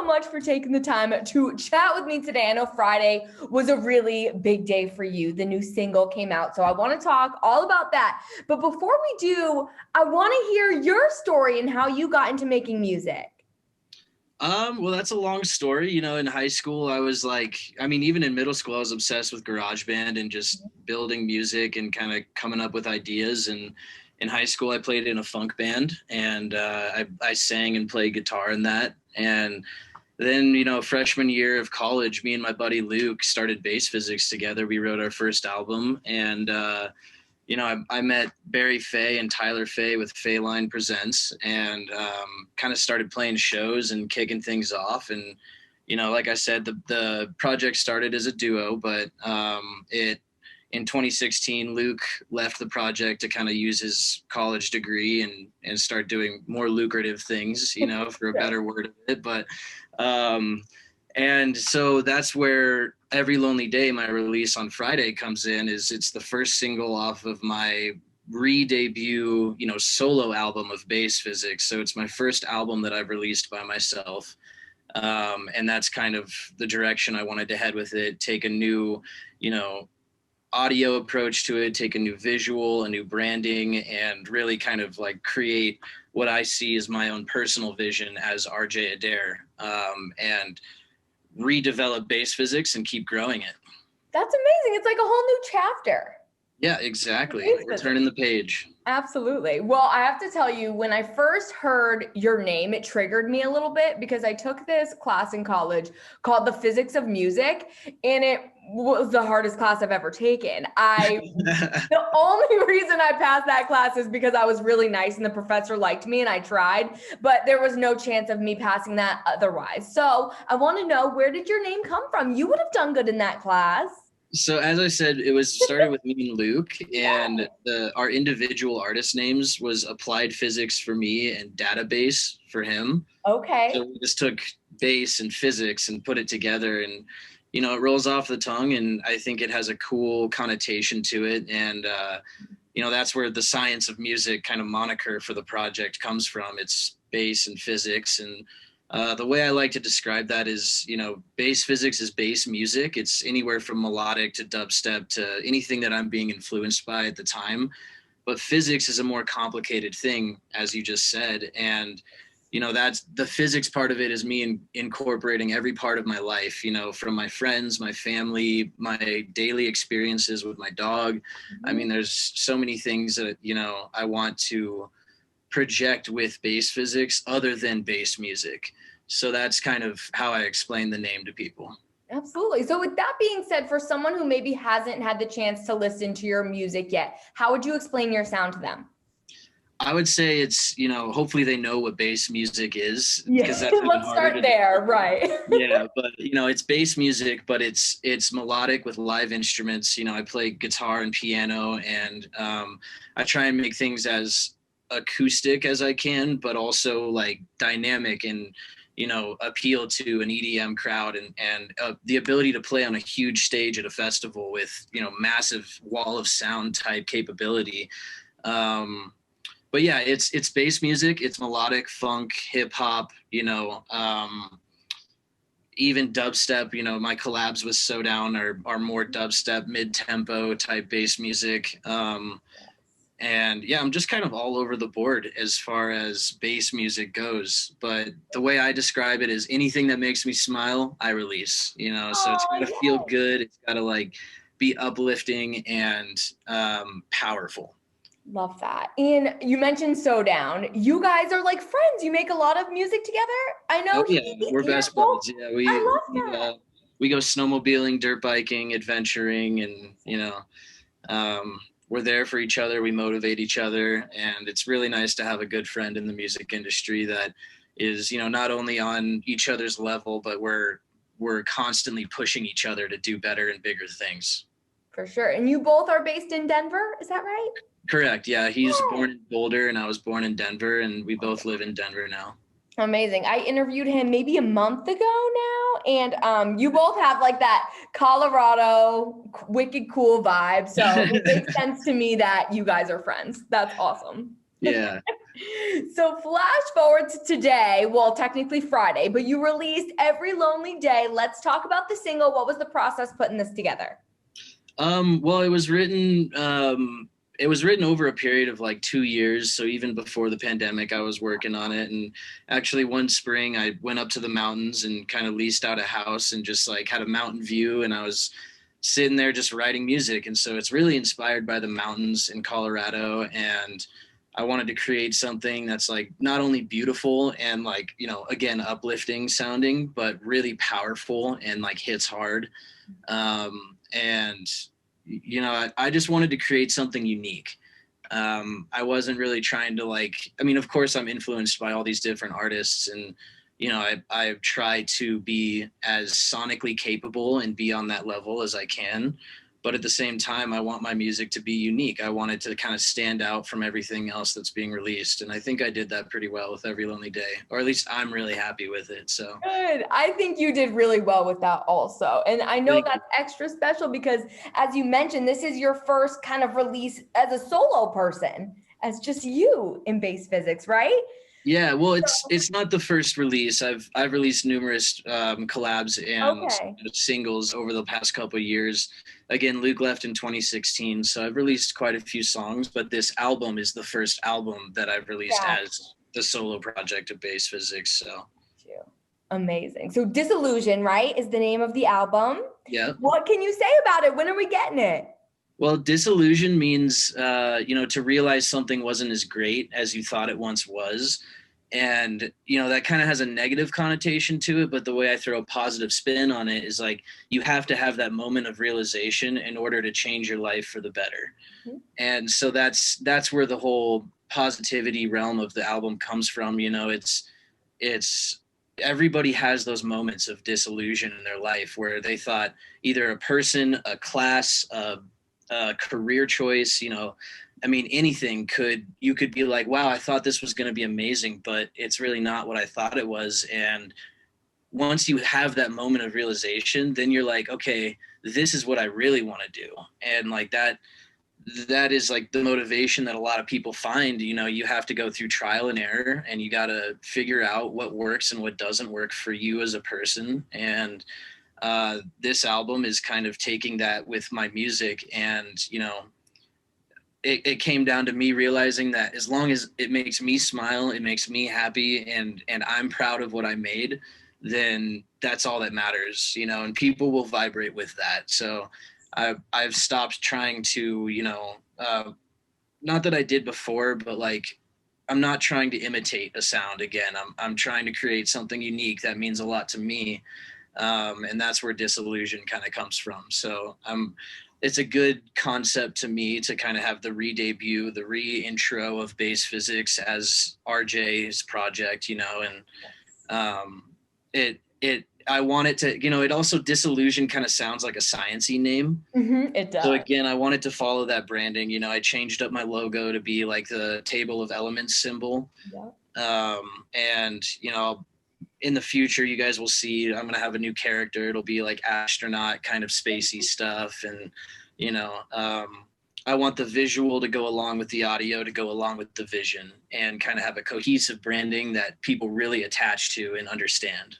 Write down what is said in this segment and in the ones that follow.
much for taking the time to chat with me today. I know Friday was a really big day for you. The new single came out, so I want to talk all about that. But before we do, I want to hear your story and how you got into making music. Well, that's a long story. In high school, I was even in middle school, I was obsessed with GarageBand and just building music and kind of coming up with ideas. And in high school, I played in a funk band, and I sang and played guitar in that. And then, freshman year of college, me and my buddy Luke started Bass Physics together. We wrote our first album, and I met Barry Fay and Tyler Fay with Fayline Presents, and kind of started playing shows and kicking things off. And, like I said, the project started as a duo, but in 2016, Luke left the project to kind of use his college degree and start doing more lucrative things, for a better word of it. But and so that's where Every Lonely Day, my release on Friday, comes in. It's the first single off of my re-debut, solo album of Bass Physics. So it's my first album that I've released by myself. And that's kind of the direction I wanted to head with it, take a new, audio approach to it, take a new visual, a new branding, and really kind of like create what I see as my own personal vision as RJ Adair. And redevelop Bass Physics and keep growing it. That's amazing. It's like a whole new chapter. Yeah, exactly. We're turning the page. Absolutely. Well, I have to tell you, when I first heard your name, it triggered me a little bit because I took this class in college called The Physics of Music, and it was the hardest class I've ever taken. The only reason I passed that class is because I was really nice and the professor liked me and I tried, but there was no chance of me passing that otherwise. So I want to know, where did your name come from? You would have done good in that class. So as I said, it started with me and Luke, and our individual artist names was Applied Physics for me and Database for him. Okay. So we just took bass and physics and put it together, and it rolls off the tongue, and I think it has a cool connotation to it. And that's where the Science of Music kind of moniker for the project comes from. It's bass and physics, and the way I like to describe that is, bass physics is bass music. It's anywhere from melodic to dubstep to anything that I'm being influenced by at the time. But physics is a more complicated thing, as you just said. And, that's the physics part of it is me incorporating every part of my life, from my friends, my family, my daily experiences with my dog. Mm-hmm. I mean, there's so many things that, I want to project with bass physics other than bass music. So that's kind of how I explain the name to people. Absolutely. So with that being said, for someone who maybe hasn't had the chance to listen to your music yet, how would you explain your sound to them? I would say it's, hopefully they know what bass music is. Yes, let's start there, right? Yeah, but it's bass music, but it's melodic with live instruments. I play guitar and piano, and I try and make things as acoustic as I can, but also like dynamic and appeal to an EDM crowd, and the ability to play on a huge stage at a festival with massive wall of sound type capability. But yeah, it's bass music, it's melodic funk, hip hop, even dubstep. My collabs with So Down are more dubstep, mid tempo type bass music. And yeah, I'm just kind of all over the board as far as bass music goes. But the way I describe it is anything that makes me smile, I release, so it's got to feel good. It's got to be uplifting and powerful. Love that. And you mentioned So Down. You guys are like friends. You make a lot of music together. I know. Oh, yeah, we're best buds. Yeah, I love that. We go snowmobiling, dirt biking, adventuring, and we're there for each other. We motivate each other, and it's really nice to have a good friend in the music industry that is, not only on each other's level, but we're constantly pushing each other to do better and bigger things. For sure. And you both are based in Denver, is that right? Correct. Yeah, he's born in Boulder, and I was born in Denver, and we both live in Denver now. Amazing. I interviewed him maybe a month ago now, and you both have that Colorado wicked cool vibe. So it makes sense to me that you guys are friends. That's awesome. Yeah. So flash forward to today, well, technically Friday, but you released Every Lonely Day. Let's talk about the single. What was the process putting this together? Well, it was written over a period of like 2 years. So even before the pandemic, I was working on it. And actually one spring I went up to the mountains and kind of leased out a house and just like had a mountain view. And I was sitting there just writing music. And so it's really inspired by the mountains in Colorado. And I wanted to create something that's like not only beautiful and like, again, uplifting sounding, but really powerful and like hits hard. And I just wanted to create something unique. I wasn't really trying to of course I'm influenced by all these different artists, and I try to be as sonically capable and be on that level as I can. But at the same time, I want my music to be unique. I want it to kind of stand out from everything else that's being released. And I think I did that pretty well with Every Lonely Day, or at least I'm really happy with it. So good. I think you did really well with that also. And I know that's extra special because, as you mentioned, this is your first kind of release as a solo person, as just you in bass physics, right? Yeah, well, it's not the first release. I've released numerous collabs and singles over the past couple of years. Again, Luke left in 2016, so I've released quite a few songs, but this album is the first album that I've released as the solo project of Bass Physics. So amazing. So Disillusion, right, is the name of the album. Yeah. What can you say about it? When are we getting it? Well, disillusion means, to realize something wasn't as great as you thought it once was. And, that kind of has a negative connotation to it. But the way I throw a positive spin on it is like, you have to have that moment of realization in order to change your life for the better. Mm-hmm. And so that's where the whole positivity realm of the album comes from. It's everybody has those moments of disillusion in their life where they thought either a person, a class, a career choice, anything you could be like, wow, I thought this was going to be amazing, but it's really not what I thought it was. And once you have that moment of realization, then you're like, okay, this is what I really want to do. And like that is like the motivation that a lot of people find. You have to go through trial and error, and you got to figure out what works and what doesn't work for you as a person. And this album is kind of taking that with my music, and it came down to me realizing that as long as it makes me smile, it makes me happy, and I'm proud of what I made, then that's all that matters, and people will vibrate with that. So I've stopped trying to, not that I did before, but like, I'm not trying to imitate a sound again. I'm trying to create something unique that means a lot to me. And that's where Disillusion kind of comes from. So it's a good concept to me to kind of have the re-debut, the re-intro of Bass Physics as RJ's project, and I want it to, it also, Disillusion kind of sounds like a sciencey name. Mm-hmm, it does. So again, I wanted to follow that branding. I changed up my logo to be like the table of elements symbol. Yeah. And, in the future, you guys will see I'm going to have a new character. It'll be like astronaut kind of spacey stuff. And, I want the visual to go along with the audio, to go along with the vision, and kind of have a cohesive branding that people really attach to and understand.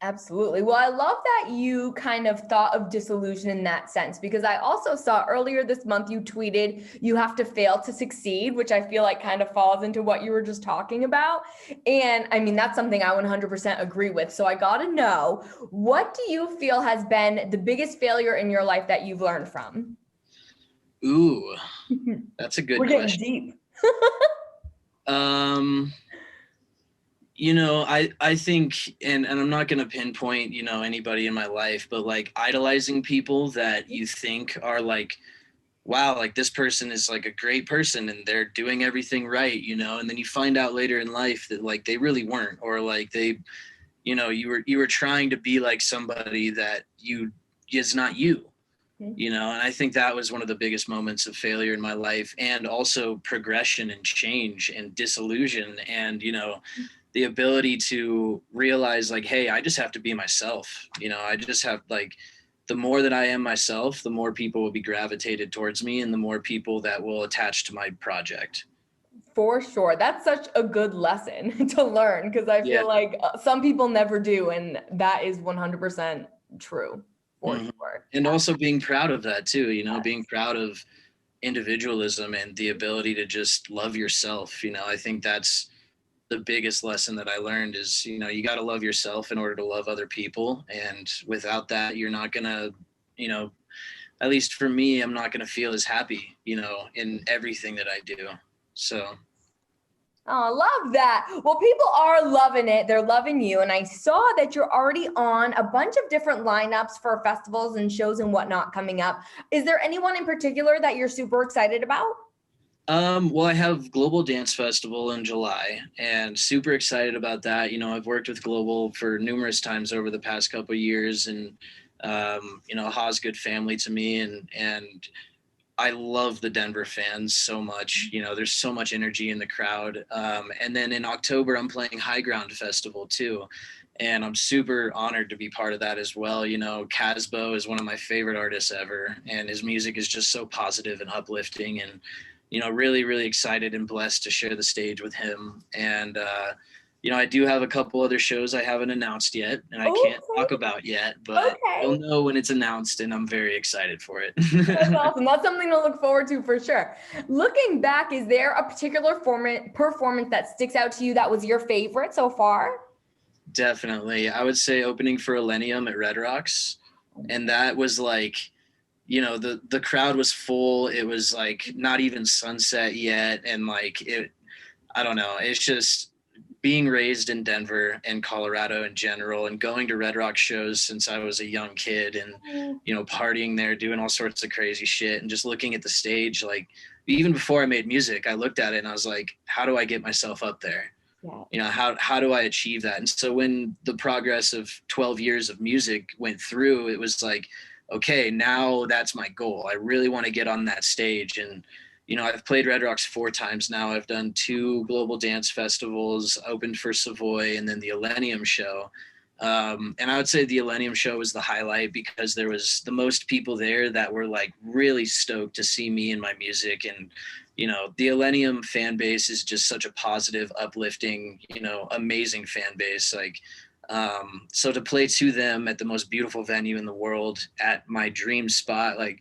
Absolutely. Well, I love that you kind of thought of Disillusion in that sense, because I also saw earlier this month you tweeted, you have to fail to succeed, which I feel like kind of falls into what you were just talking about. And I mean, that's something I 100% agree with. So I got to know, what do you feel has been the biggest failure in your life that you've learned from? Ooh, that's a good question. We're getting deep. I think, and I'm not going to pinpoint, anybody in my life, but like idolizing people that you think are like, wow, like this person is like a great person and they're doing everything right, and then you find out later in life that like they really weren't, or like they, you were trying to be like somebody that is not you. And I think that was one of the biggest moments of failure in my life, and also progression and change and disillusion, and, the ability to realize like, hey, I just have to be myself. I just have like, the more that I am myself, the more people will be gravitated towards me, and the more people that will attach to my project. For sure. That's such a good lesson to learn because I Yeah. feel like some people never do. And that is 100% true for Mhm. sure. And also being proud of that too, being Yes. proud of individualism and the ability to just love yourself. I think that's the biggest lesson that I learned is, you got to love yourself in order to love other people. And without that, you're not going to, you know, at least for me, I'm not going to feel as happy, in everything that I do. So Oh, I love that. Well, people are loving it. They're loving you. And I saw that you're already on a bunch of different lineups for festivals and shows and whatnot coming up. Is there anyone in particular that you're super excited about? Well, I have Global Dance Festival in July and super excited about that. I've worked with Global for numerous times over the past couple of years and, Ha's good family to me and I love the Denver fans so much. There's so much energy in the crowd. And then in October, I'm playing High Ground Festival too. And I'm super honored to be part of that as well. Casbo is one of my favorite artists ever. And his music is just so positive and uplifting. And, really, really excited and blessed to share the stage with him. And, I do have a couple other shows I haven't announced yet and I can't Okay. talk about yet, but Okay. you'll know when it's announced and I'm very excited for it. That's awesome. That's something to look forward to for sure. Looking back, is there a particular performance that sticks out to you that was your favorite so far? Definitely. I would say opening for Millennium at Red Rocks. And that was like, the crowd was full. It was like not even sunset yet. And like I don't know. It's just being raised in Denver and Colorado in general and going to Red Rock shows since I was a young kid and, partying there, doing all sorts of crazy shit and just looking at the stage. Like even before I made music, I looked at it and I was like, how do I get myself up there? Yeah. How do I achieve that? And so when the progress of 12 years of music went through, it was like, okay, now that's my goal. I really want to get on that stage. And, I've played Red Rocks 4 times now. I've done 2 global dance festivals, opened for Savoy and then the Millennium show. And I would say the Millennium show was the highlight because there was the most people there that were like really stoked to see me and my music. And, the Millennium fan base is just such a positive, uplifting, amazing fan base. Like, so to play to them at the most beautiful venue in the world at my dream spot, like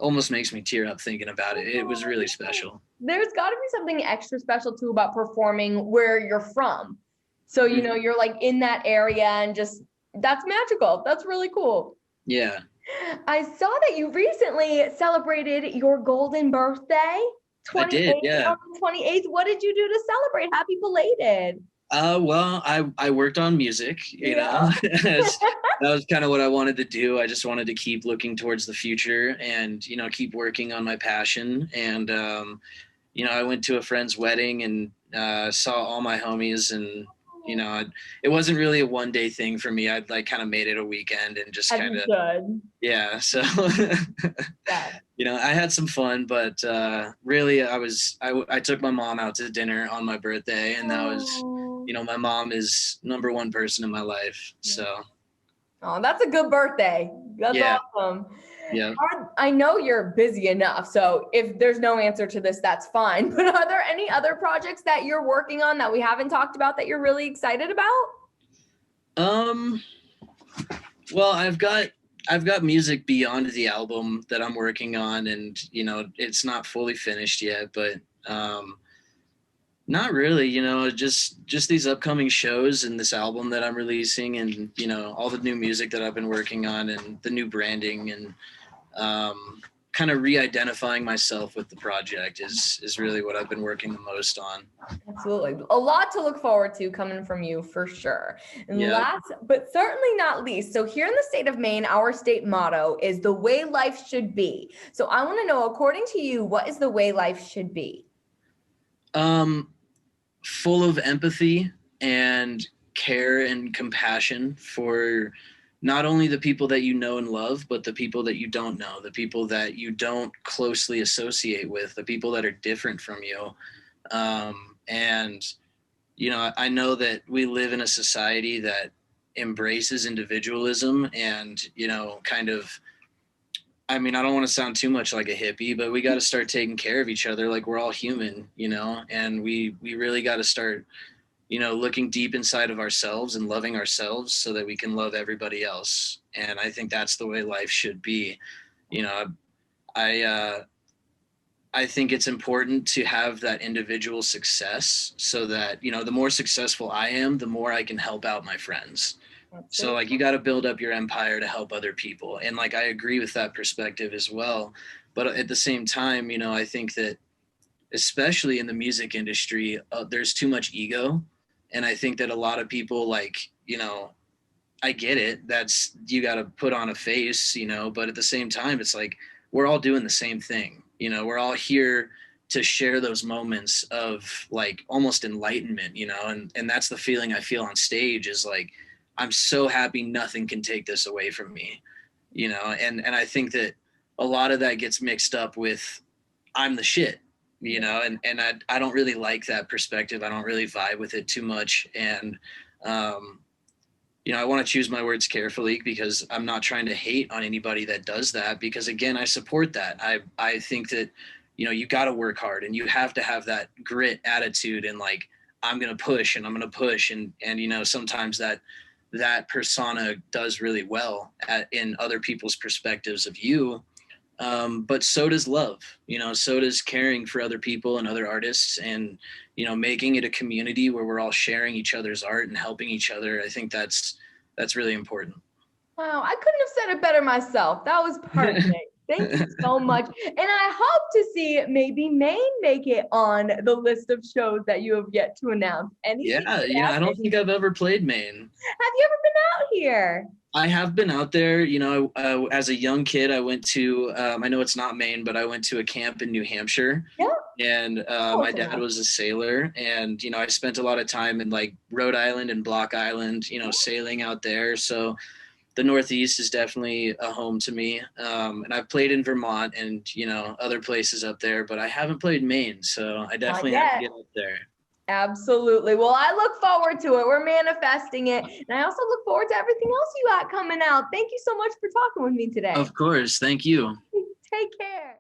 almost makes me tear up thinking about it. It was really special. There's got to be something extra special too about performing where you're from. So, you're like in that area and just that's magical. That's really cool. Yeah. I saw that you recently celebrated your golden birthday, I did. Yeah. on the 28th. What did you do to celebrate? Happy belated. Well, I worked on music, Yeah. that was kind of what I wanted to do. I just wanted to keep looking towards the future and, keep working on my passion. And, I went to a friend's wedding and saw all my homies and, it wasn't really a 1-day thing for me. I'd like kind of made it a weekend and just kind of, yeah. So, Yeah. I had some fun, but really I took my mom out to dinner on my birthday and that was, my mom is number 1 person in my life. So. Oh, that's a good birthday. That's awesome. Yeah. I know you're busy enough, so if there's no answer to this, that's fine. But are there any other projects that you're working on that we haven't talked about that you're really excited about? Well, I've got music beyond the album that I'm working on and, it's not fully finished yet, but not really, just these upcoming shows and this album that I'm releasing and, all the new music that I've been working on and the new branding and kind of re-identifying myself with the project is really what I've been working the most on. Absolutely. A lot to look forward to coming from you for sure. And Yeah. last, but certainly not least, so here in the state of Maine, our state motto is the way life should be. So I want to know, according to you, what is the way life should be? Full of empathy and care and compassion for not only the people that you know and love, but the people that you don't know, the people that you don't closely associate with, the people that are different from you. And, I know that we live in a society that embraces individualism and, kind of I mean, I don't want to sound too much like a hippie, but we got to start taking care of each other. Like we're all human, you know, and we really got to start, you know, looking deep inside of ourselves and loving ourselves so that we can love everybody else. And I think that's the way life should be. You know, I I think it's important to have that individual success so that, you know, the more successful I am, the more I can help out my friends. That's So so like you got to build up your empire to help other people. And like I agree with that perspective as well. But at the same time, you know, I think that especially in the music industry, there's too much ego. And I think that a lot of people like, you know, I get it. That's you got to put on a face, you know, but at the same time, it's like we're all doing the same thing. You know, we're all here to share those moments of like almost enlightenment, you know, and that's the feeling I feel on stage is like I'm so happy nothing can take this away from me, you know, and I think that a lot of that gets mixed up with I'm the shit, you know, and I don't really like that perspective. I don't really vibe with it too much. And um you know, I want to choose my words carefully because I'm not trying to hate on anybody that does that because again, I support that. I think that, you know, you got to work hard and you have to have that grit attitude and like I'm going to push and I'm going to push and you know, sometimes that persona does really well in other people's perspectives of you. But so does love, you know, so does caring for other people and other artists and, you know, making it a community where we're all sharing each other's art and helping each other. I think that's really important. Wow, I couldn't have said it better myself. That was perfect. Thank you so much. And I hope to see maybe Maine make it on the list of shows that you have yet to announce. Anything Yeah, you know, I don't think I've ever played Maine. Have you ever been out here? I have been out there, you know, as a young kid, I went to, I know it's not Maine, but I went to a camp in New Hampshire. Yeah. And my dad was a sailor. And, you know, I spent a lot of time in like Rhode Island and Block Island, you know, sailing out there. So the Northeast is definitely a home to me. And I've played in Vermont and, you know, other places up there, but I haven't played Maine. So I definitely have to get up there. Absolutely. Well, I look forward to it. We're manifesting it. And I also look forward to everything else you got coming out. Thank you so much for talking with me today. Of course. Thank you. Take care.